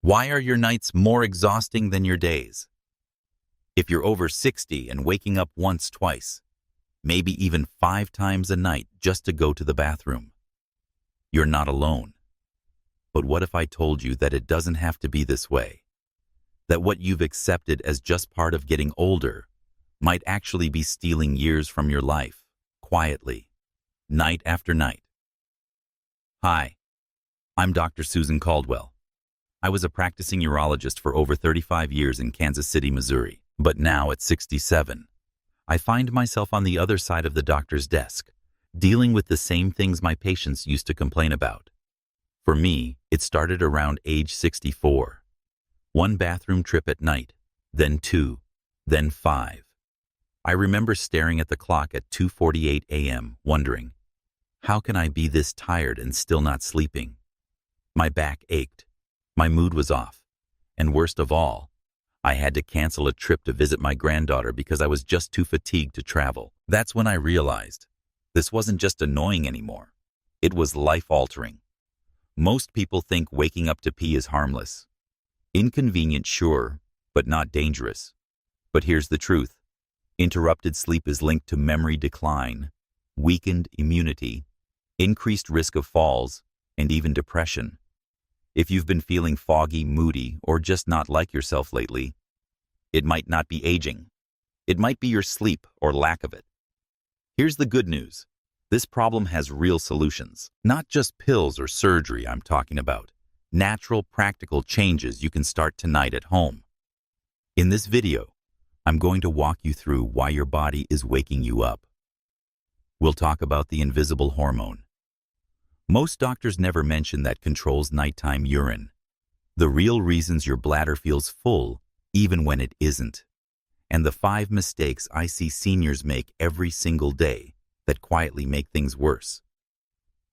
Why are your nights more exhausting than your days? If you're over 60 and waking up once, twice, maybe even 5 times a night just to go to the bathroom, you're not alone. But what if I told you that it doesn't have to be this way? That what you've accepted as just part of getting older might actually be stealing years from your life, quietly, night after night. Hi, I'm Dr. Susan Caldwell. I was a practicing urologist for over 35 years in Kansas City, Missouri, but now at 67, I find myself on the other side of the doctor's desk, dealing with the same things my patients used to complain about. For me, it started around age 64. 1 bathroom trip at night, then 2, then 5. I remember staring at the clock at 2:48 a.m., wondering, how can I be this tired and still not sleeping? My back ached. My mood was off, and worst of all, I had to cancel a trip to visit my granddaughter because I was just too fatigued to travel. That's when I realized this wasn't just annoying anymore. It was life-altering. Most people think waking up to pee is harmless. Inconvenient, sure, but not dangerous. But here's the truth. Interrupted sleep is linked to memory decline, weakened immunity, increased risk of falls, and even depression. If you've been feeling foggy, moody, or just not like yourself lately, it might not be aging. It might be your sleep or lack of it. Here's the good news. This problem has real solutions. Not just pills or surgery I'm talking about. Natural, practical changes you can start tonight at home. In this video, I'm going to walk you through why your body is waking you up. We'll talk about the invisible hormone. Most doctors never mention that controls nighttime urine. The real reasons your bladder feels full, even when it isn't. And the 5 mistakes I see seniors make every single day that quietly make things worse.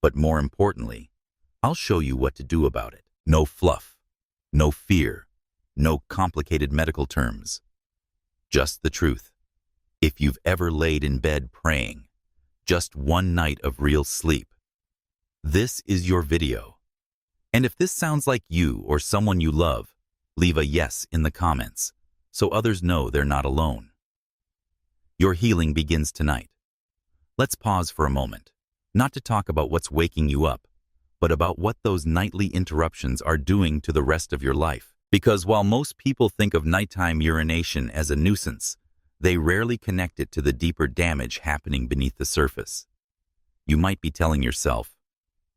But more importantly, I'll show you what to do about it. No fluff, no fear, no complicated medical terms. Just the truth. If you've ever laid in bed praying, just one night of real sleep, this is your video. And if this sounds like you or someone you love, leave a yes in the comments so others know they're not alone. Your healing begins tonight. Let's pause for a moment, not to talk about what's waking you up, but about what those nightly interruptions are doing to the rest of your life. Because while most people think of nighttime urination as a nuisance, they rarely connect it to the deeper damage happening beneath the surface. You might be telling yourself,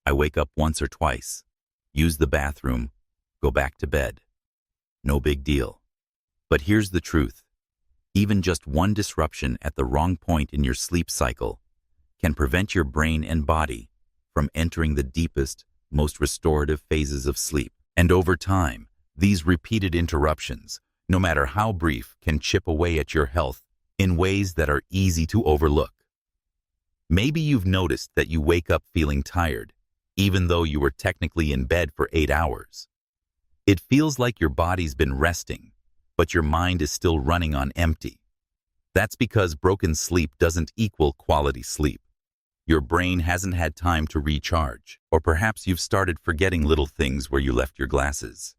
I wake up once or twice, use the bathroom, go back to bed. No big deal. But here's the truth. Even just one disruption at the wrong point in your sleep cycle can prevent your brain and body from entering the deepest, most restorative phases of sleep. And over time, these repeated interruptions, no matter how brief, can chip away at your health in ways that are easy to overlook. Maybe you've noticed that you wake up feeling tired, even though you were technically in bed for 8 hours. It feels like your body's been resting, but your mind is still running on empty. That's because broken sleep doesn't equal quality sleep. Your brain hasn't had time to recharge, or perhaps you've started forgetting little things where you left your glasses,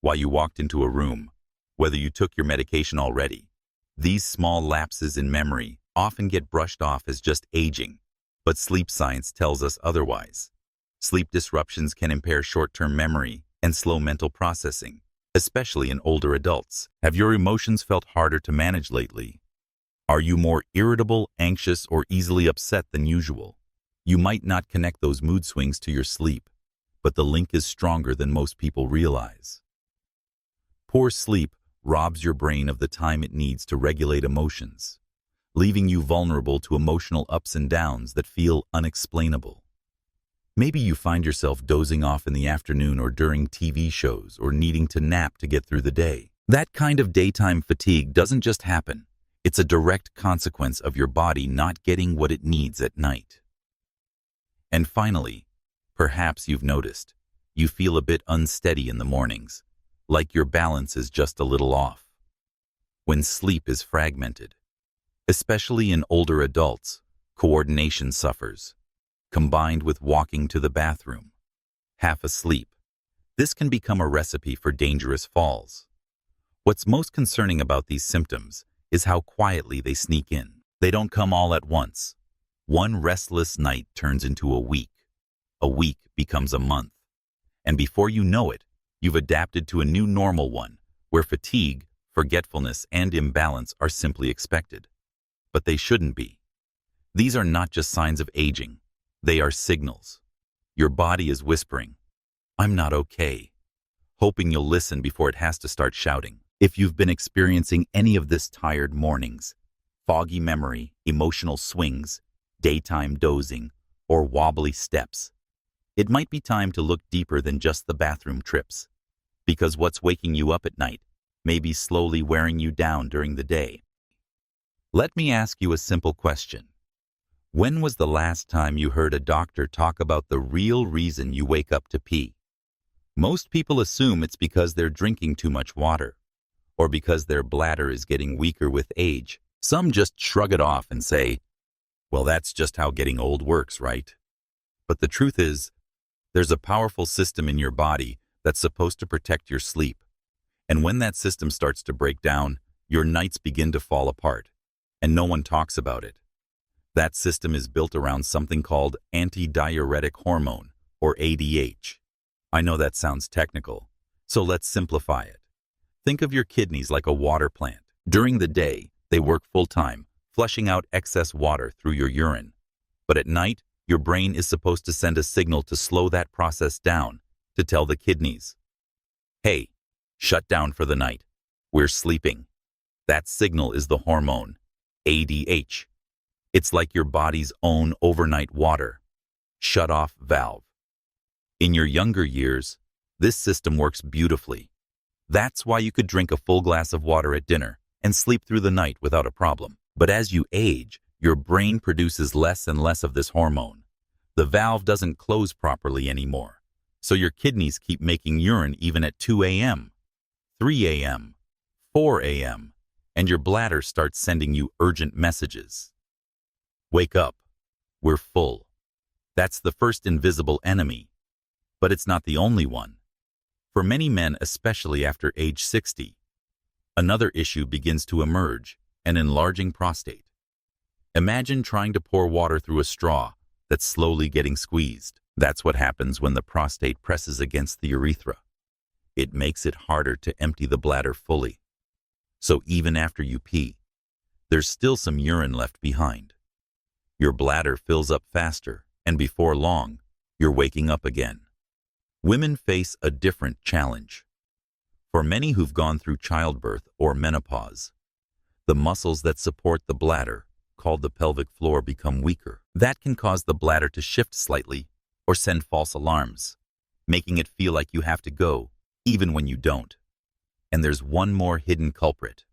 while you walked into a room, whether you took your medication already. These small lapses in memory often get brushed off as just aging, but sleep science tells us otherwise. Sleep disruptions can impair short-term memory and slow mental processing, especially in older adults. Have your emotions felt harder to manage lately? Are you more irritable, anxious, or easily upset than usual? You might not connect those mood swings to your sleep, but the link is stronger than most people realize. Poor sleep robs your brain of the time it needs to regulate emotions, leaving you vulnerable to emotional ups and downs that feel unexplainable. Maybe you find yourself dozing off in the afternoon or during TV shows or needing to nap to get through the day. That kind of daytime fatigue doesn't just happen. It's a direct consequence of your body not getting what it needs at night. And finally, perhaps you've noticed, you feel a bit unsteady in the mornings, like your balance is just a little off. When sleep is fragmented, especially in older adults, coordination suffers, combined with walking to the bathroom, half asleep. This can become a recipe for dangerous falls. What's most concerning about these symptoms is how quietly they sneak in. They don't come all at once. One restless night turns into a week becomes a month, and before you know it, you've adapted to a new normal one, where fatigue, forgetfulness, and imbalance are simply expected. But they shouldn't be. These are not just signs of aging, they are signals. Your body is whispering, "I'm not okay," hoping you'll listen before it has to start shouting. If you've been experiencing any of this: tired mornings, foggy memory, emotional swings, daytime dozing, or wobbly steps, it might be time to look deeper than just the bathroom trips, because what's waking you up at night may be slowly wearing you down during the day. Let me ask you a simple question. When was the last time you heard a doctor talk about the real reason you wake up to pee? Most people assume it's because they're drinking too much water, or because their bladder is getting weaker with age. Some just shrug it off and say, "Well, that's just how getting old works, right?" But the truth is, there's a powerful system in your body that's supposed to protect your sleep. And when that system starts to break down, your nights begin to fall apart, and no one talks about it. That system is built around something called antidiuretic hormone, or ADH. I know that sounds technical, so let's simplify it. Think of your kidneys like a water plant. During the day, they work full-time, flushing out excess water through your urine. But at night, your brain is supposed to send a signal to slow that process down, to tell the kidneys, "Hey, shut down for the night. We're sleeping." That signal is the hormone, ADH. It's like your body's own overnight water shut-off valve. In your younger years, this system works beautifully. That's why you could drink a full glass of water at dinner and sleep through the night without a problem. But as you age, your brain produces less and less of this hormone. The valve doesn't close properly anymore, so your kidneys keep making urine even at 2 a.m., 3 a.m., 4 a.m., and your bladder starts sending you urgent messages. Wake up. We're full. That's the first invisible enemy, but it's not the only one. For many men, especially after age 60, another issue begins to emerge: an enlarging prostate. Imagine trying to pour water through a straw that's slowly getting squeezed. That's what happens when the prostate presses against the urethra. It makes it harder to empty the bladder fully. So even after you pee, there's still some urine left behind. Your bladder fills up faster, and before long, you're waking up again. Women face a different challenge. For many who've gone through childbirth or menopause, the muscles that support the bladder, called the pelvic floor, become weaker. That can cause the bladder to shift slightly or send false alarms, making it feel like you have to go, even when you don't. And there's one more hidden culprit: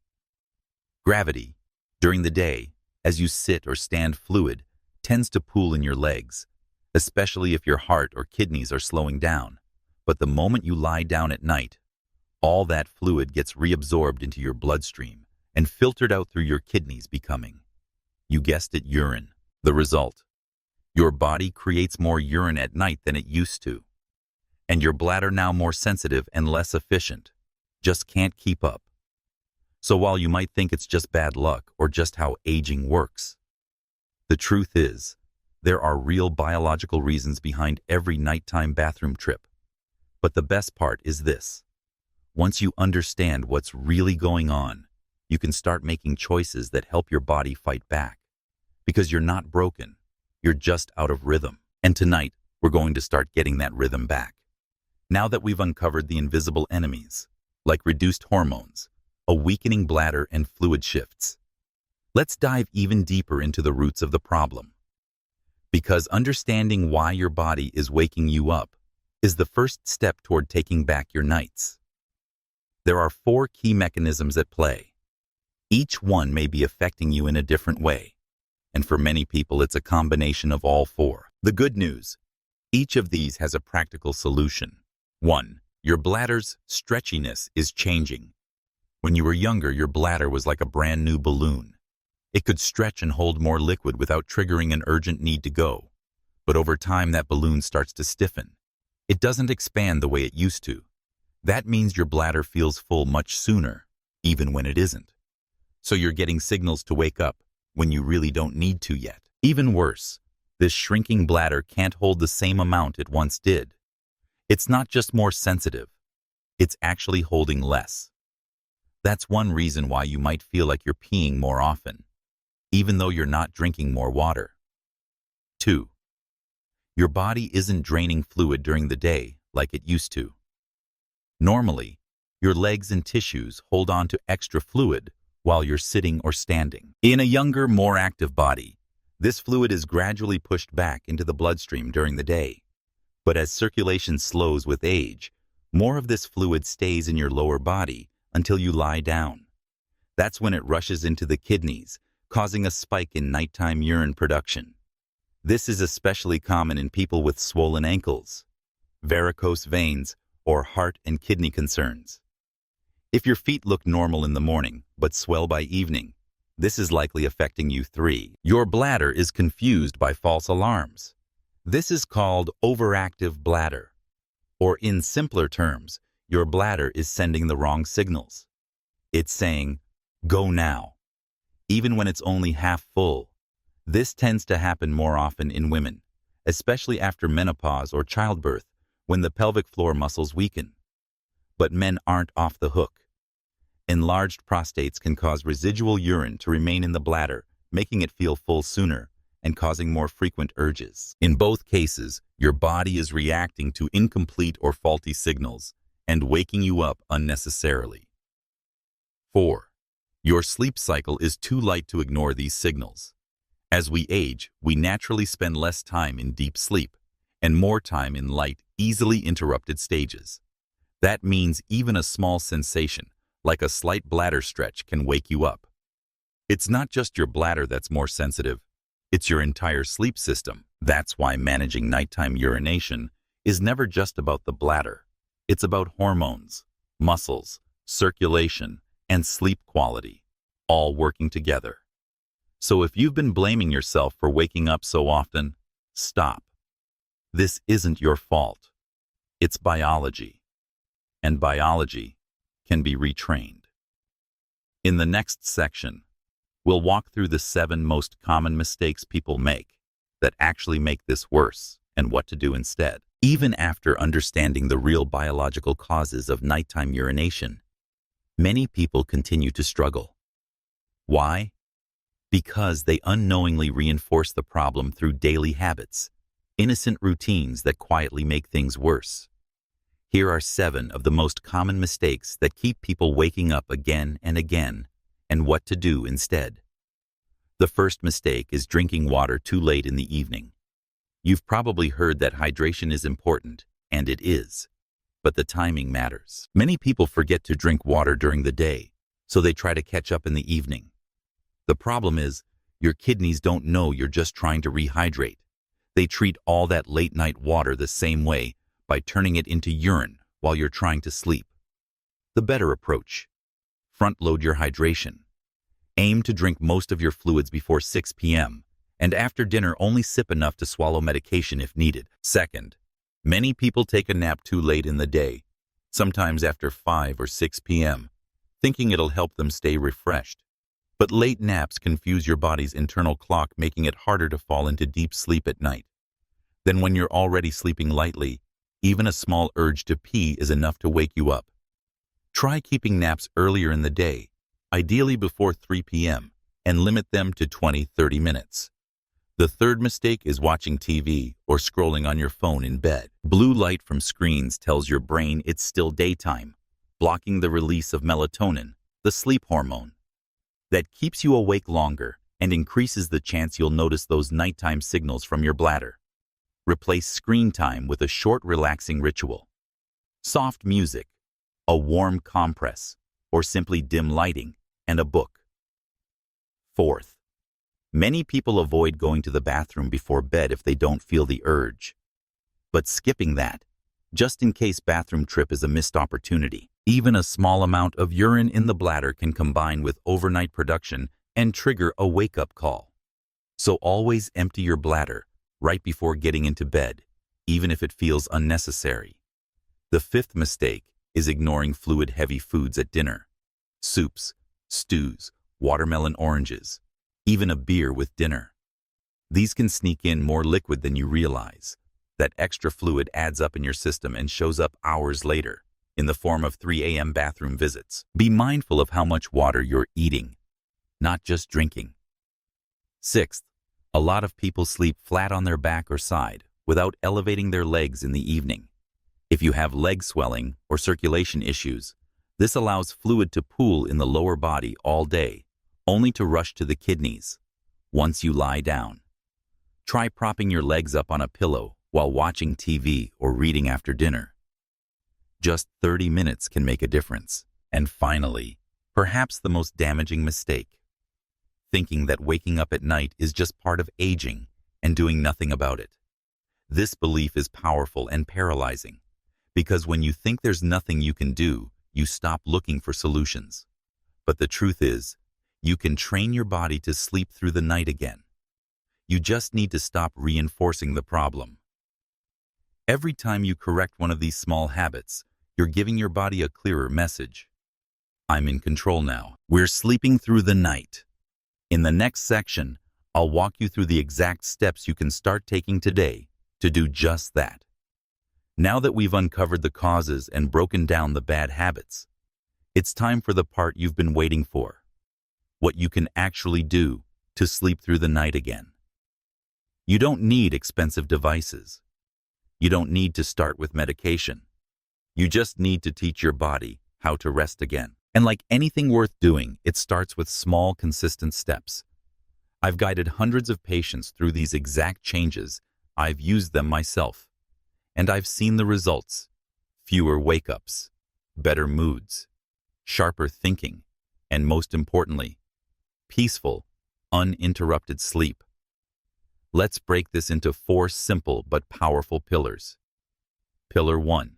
gravity. During the day, as you sit or stand, fluid tends to pool in your legs, especially if your heart or kidneys are slowing down. But the moment you lie down at night, all that fluid gets reabsorbed into your bloodstream and filtered out through your kidneys, becoming, you guessed it, urine. The result: your body creates more urine at night than it used to, and your bladder, now more sensitive and less efficient, just can't keep up. So while you might think it's just bad luck or just how aging works, the truth is, there are real biological reasons behind every nighttime bathroom trip. But the best part is this: once you understand what's really going on, you can start making choices that help your body fight back. Because you're not broken, you're just out of rhythm. And tonight, we're going to start getting that rhythm back. Now that we've uncovered the invisible enemies, like reduced hormones, a weakening bladder, and fluid shifts, let's dive even deeper into the roots of the problem. Because understanding why your body is waking you up is the first step toward taking back your nights. There are 4 key mechanisms at play. Each one may be affecting you in a different way, and for many people it's a combination of all 4. The good news: each of these has a practical solution. 1. Your bladder's stretchiness is changing. When you were younger, your bladder was like a brand new balloon. It could stretch and hold more liquid without triggering an urgent need to go. But over time, that balloon starts to stiffen. It doesn't expand the way it used to. That means your bladder feels full much sooner, even when it isn't. So you're getting signals to wake up when you really don't need to yet. Even worse, this shrinking bladder can't hold the same amount it once did. It's not just more sensitive, it's actually holding less. That's one reason why you might feel like you're peeing more often, even though you're not drinking more water. 2. Your body isn't draining fluid during the day like it used to. Normally, your legs and tissues hold on to extra fluid while you're sitting or standing. In a younger, more active body, this fluid is gradually pushed back into the bloodstream during the day. But as circulation slows with age, more of this fluid stays in your lower body until you lie down. That's when it rushes into the kidneys, causing a spike in nighttime urine production. This is especially common in people with swollen ankles, varicose veins, or heart and kidney concerns. If your feet look normal in the morning but swell by evening, this is likely affecting you. 3. Your bladder is confused by false alarms. This is called overactive bladder. Or in simpler terms, your bladder is sending the wrong signals. It's saying, "Go now," even when it's only half full. This tends to happen more often in women, especially after menopause or childbirth, when the pelvic floor muscles weaken. But men aren't off the hook. Enlarged prostates can cause residual urine to remain in the bladder, making it feel full sooner and causing more frequent urges. In both cases, your body is reacting to incomplete or faulty signals and waking you up unnecessarily. 4. Your sleep cycle is too light to ignore these signals. As we age, we naturally spend less time in deep sleep and more time in light, easily interrupted stages. That means even a small sensation, like a slight bladder stretch, can wake you up. It's not just your bladder that's more sensitive, it's your entire sleep system. That's why managing nighttime urination is never just about the bladder. It's about hormones, muscles, circulation, and sleep quality, all working together. So if you've been blaming yourself for waking up so often, stop. This isn't your fault. It's biology. And biology can be retrained. In the next section, we'll walk through the 7 most common mistakes people make that actually make this worse and what to do instead. Even after understanding the real biological causes of nighttime urination, many people continue to struggle. Why? Because they unknowingly reinforce the problem through daily habits, innocent routines that quietly make things worse. Here are 7 of the most common mistakes that keep people waking up again and again, and what to do instead. The first mistake is drinking water too late in the evening. You've probably heard that hydration is important, and it is. But the timing matters. Many people forget to drink water during the day, so they try to catch up in the evening. The problem is, your kidneys don't know you're just trying to rehydrate. They treat all that late-night water the same way, by turning it into urine while you're trying to sleep. The better approach: front-load your hydration. Aim to drink most of your fluids before 6 p.m., and after dinner only sip enough to swallow medication if needed. Second, many people take a nap too late in the day, sometimes after 5 or 6 p.m., thinking it'll help them stay refreshed. But late naps confuse your body's internal clock, making it harder to fall into deep sleep at night. Then when you're already sleeping lightly, even a small urge to pee is enough to wake you up. Try keeping naps earlier in the day, ideally before 3 p.m., and limit them to 20-30 minutes. The third mistake is watching TV or scrolling on your phone in bed. Blue light from screens tells your brain it's still daytime, blocking the release of melatonin, the sleep hormone. That keeps you awake longer and increases the chance you'll notice those nighttime signals from your bladder. Replace screen time with a short, relaxing ritual. Soft music, a warm compress, or simply dim lighting, and a book. Fourth, many people avoid going to the bathroom before bed if they don't feel the urge. But skipping that, just in case bathroom trip, is a missed opportunity. Even a small amount of urine in the bladder can combine with overnight production and trigger a wake-up call. So always empty your bladder right before getting into bed, even if it feels unnecessary. The fifth mistake is ignoring fluid-heavy foods at dinner. Soups, stews, watermelon oranges, even a beer with dinner. These can sneak in more liquid than you realize. That extra fluid adds up in your system and shows up hours later in the form of 3 a.m. bathroom visits. Be mindful of how much water you're eating, not just drinking. Sixth, a lot of people sleep flat on their back or side without elevating their legs in the evening. If you have leg swelling or circulation issues, this allows fluid to pool in the lower body all day, only to rush to the kidneys once you lie down. Try propping your legs up on a pillow while watching TV or reading after dinner. Just 30 minutes can make a difference. And finally, perhaps the most damaging mistake, thinking that waking up at night is just part of aging and doing nothing about it. This belief is powerful and paralyzing, because when you think there's nothing you can do, you stop looking for solutions. But the truth is, you can train your body to sleep through the night again. You just need to stop reinforcing the problem. Every time you correct one of these small habits, you're giving your body a clearer message. I'm in control now. We're sleeping through the night. In the next section, I'll walk you through the exact steps you can start taking today to do just that. Now that we've uncovered the causes and broken down the bad habits, it's time for the part you've been waiting for. What you can actually do to sleep through the night again. You don't need expensive devices. You don't need to start with medication. You just need to teach your body how to rest again. And like anything worth doing, it starts with small, consistent steps. I've guided hundreds of patients through these exact changes. I've used them myself. And I've seen the results. Fewer wake-ups, better moods, sharper thinking, and most importantly, peaceful, uninterrupted sleep. Let's break this into 4 simple but powerful pillars. Pillar 1.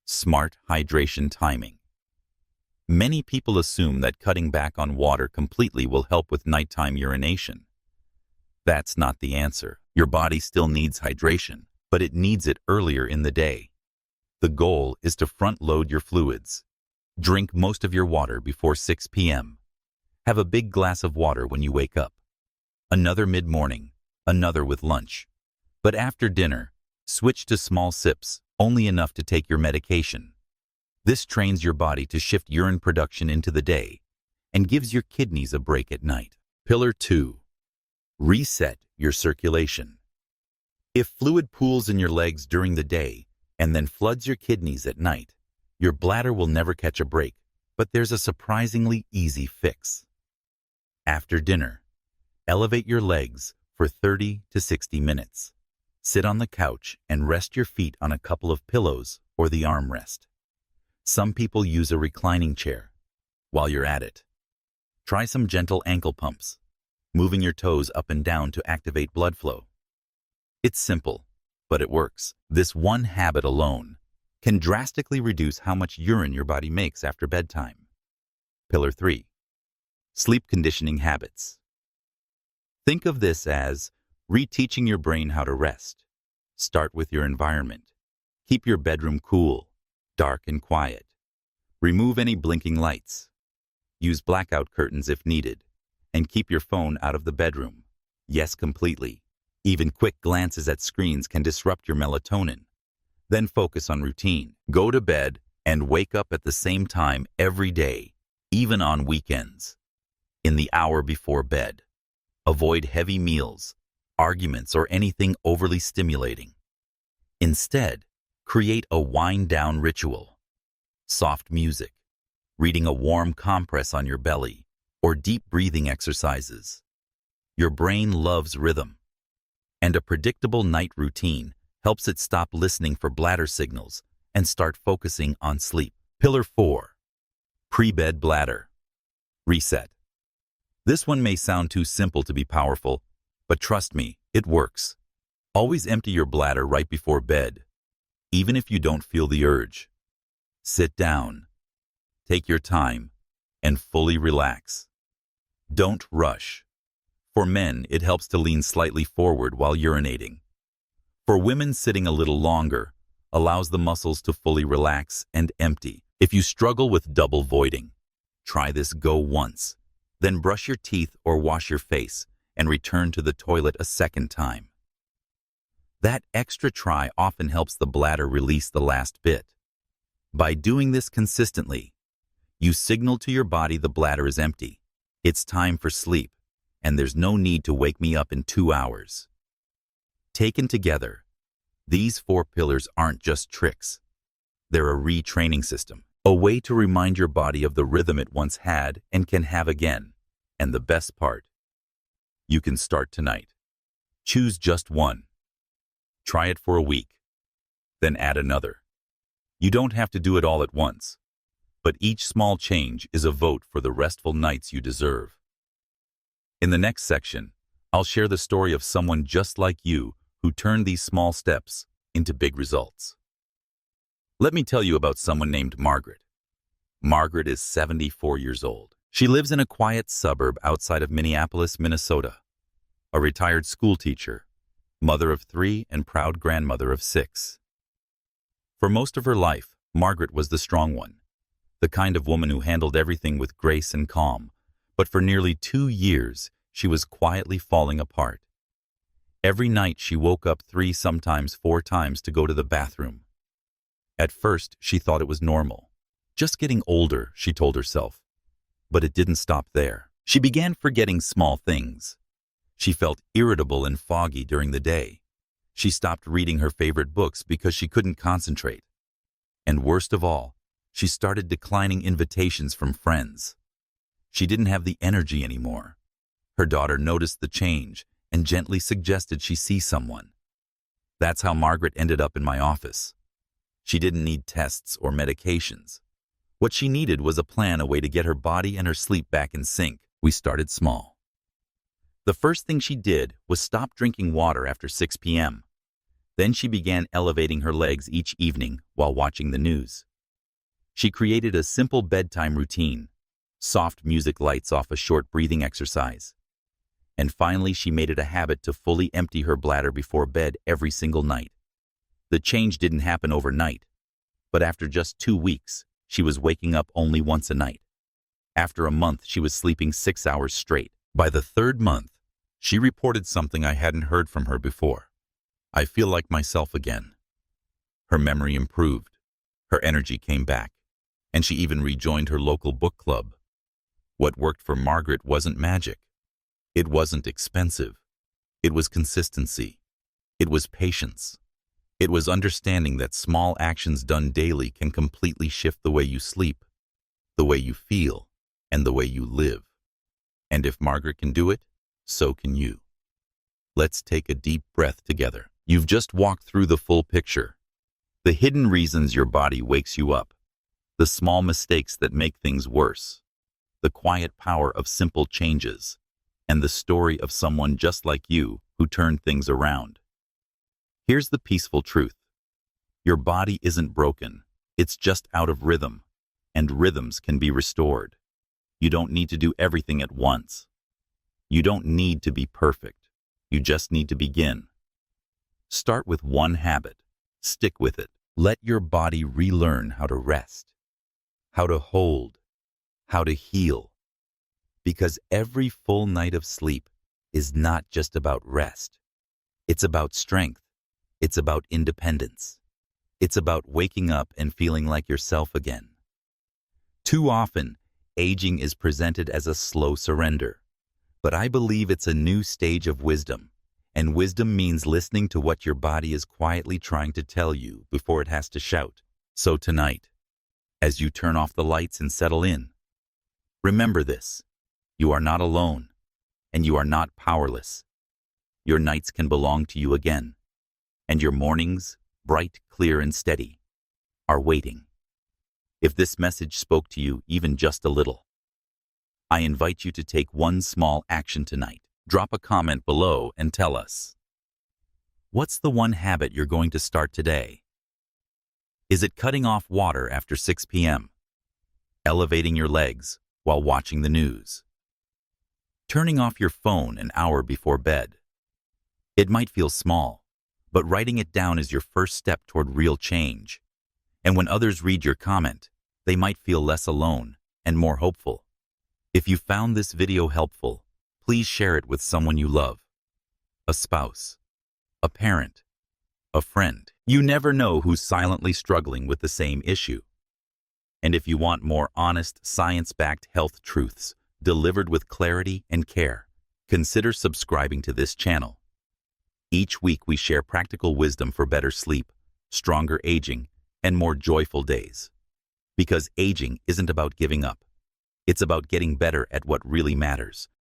Smart hydration timing. Many people assume that cutting back on water completely will help with nighttime urination. That's not the answer. Your body still needs hydration, but it needs it earlier in the day. The goal is to front-load your fluids. Drink most of your water before 6 p.m. Have a big glass of water when you wake up. Another mid-morning, another with lunch. But after dinner, switch to small sips, only enough to take your medication. This trains your body to shift urine production into the day and gives your kidneys a break at night. Pillar 2. Reset your circulation. If fluid pools in your legs during the day and then floods your kidneys at night, your bladder will never catch a break, but there's a surprisingly easy fix. After dinner, elevate your legs for 30 to 60 minutes. Sit on the couch and rest your feet on a couple of pillows or the armrest. Some people use a reclining chair. While you're at it, try some gentle ankle pumps, moving your toes up and down to activate blood flow. It's simple, but it works. This one habit alone can drastically reduce how much urine your body makes after bedtime. Pillar 3. Sleep conditioning habits. Think of this as reteaching your brain how to rest. Start with your environment. Keep your bedroom cool, dark and quiet. Remove any blinking lights. Use blackout curtains if needed. And keep your phone out of the bedroom. Yes, completely. Even quick glances at screens can disrupt your melatonin. Then focus on routine. Go to bed and wake up at the same time every day, even on weekends. In the hour before bed. Avoid heavy meals, arguments, or anything overly stimulating. Instead, create a wind-down ritual. Soft music, reading a warm compress on your belly, or deep breathing exercises. Your brain loves rhythm, and a predictable night routine helps it stop listening for bladder signals and start focusing on sleep. Pillar 4. Pre-bed bladder. Reset. This one may sound too simple to be powerful, but trust me, it works. Always empty your bladder right before bed, even if you don't feel the urge. Sit down, take your time, and fully relax. Don't rush. For men, it helps to lean slightly forward while urinating. For women, sitting a little longer allows the muscles to fully relax and empty. If you struggle with double voiding, try this. Go once, then brush your teeth or wash your face and return to the toilet a second time. That extra try often helps the bladder release the last bit. By doing this consistently, you signal to your body the bladder is empty. It's time for sleep, and there's no need to wake me up in 2 hours. Taken together, these 4 pillars aren't just tricks. They're a retraining system, a way to remind your body of the rhythm it once had and can have again. And the best part, you can start tonight. Choose just one. Try it for a week, then add another. You don't have to do it all at once, but each small change is a vote for the restful nights you deserve. In the next section, I'll share the story of someone just like you who turned these small steps into big results. Let me tell you about someone named Margaret. Margaret is 74 years old. She lives in a quiet suburb outside of Minneapolis, Minnesota. A retired school teacher, mother of 3 and proud grandmother of 6. For most of her life, Margaret was the strong one, the kind of woman who handled everything with grace and calm. But for nearly 2 years, she was quietly falling apart. Every night she woke up 3, sometimes 4 times to go to the bathroom. At first, she thought it was normal. Just getting older, she told herself. But it didn't stop there. She began forgetting small things. She felt irritable and foggy during the day. She stopped reading her favorite books because she couldn't concentrate. And worst of all, she started declining invitations from friends. She didn't have the energy anymore. Her daughter noticed the change and gently suggested she see someone. That's how Margaret ended up in my office. She didn't need tests or medications. What she needed was a plan, a way to get her body and her sleep back in sync. We started small. The first thing she did was stop drinking water after 6 p.m. Then she began elevating her legs each evening while watching the news. She created a simple bedtime routine, soft music, lights off, a short breathing exercise. And finally, she made it a habit to fully empty her bladder before bed every single night. The change didn't happen overnight, but after just 2 weeks, she was waking up only once a night. After a month, she was sleeping 6 hours straight. By the 3rd month, she reported something I hadn't heard from her before. I feel like myself again. Her memory improved, her energy came back, and she even rejoined her local book club. What worked for Margaret wasn't magic. It wasn't expensive. It was consistency. It was patience. It was understanding that small actions done daily can completely shift the way you sleep, the way you feel, and the way you live. And if Margaret can do it, so can you. Let's take a deep breath together. You've just walked through the full picture. The hidden reasons your body wakes you up, the small mistakes that make things worse, the quiet power of simple changes, and the story of someone just like you who turned things around. Here's the peaceful truth. Your body isn't broken. It's just out of rhythm, and rhythms can be restored. You don't need to do everything at once. You don't need to be perfect. You just need to begin. Start with one habit. Stick with it. Let your body relearn how to rest, how to hold, how to heal. Because every full night of sleep is not just about rest. It's about strength. It's about independence. It's about waking up and feeling like yourself again. Too often, aging is presented as a slow surrender. But I believe it's a new stage of wisdom. And wisdom means listening to what your body is quietly trying to tell you before it has to shout. So tonight, as you turn off the lights and settle in, remember this. You are not alone, and you are not powerless. Your nights can belong to you again, and your mornings, bright, clear, and steady, are waiting. If this message spoke to you even just a little, I invite you to take one small action tonight. Drop a comment below and tell us. What's the one habit you're going to start today? Is it cutting off water after 6 p.m.? Elevating your legs while watching the news? Turning off your phone an hour before bed? It might feel small, but writing it down is your first step toward real change. And when others read your comment, they might feel less alone and more hopeful. If you found this video helpful, please share it with someone you love. A spouse, a parent, a friend. You never know who's silently struggling with the same issue. And if you want more honest, science-backed health truths delivered with clarity and care, consider subscribing to this channel. Each week we share practical wisdom for better sleep, stronger aging, and more joyful days. Because aging isn't about giving up. It's about getting better at what really matters.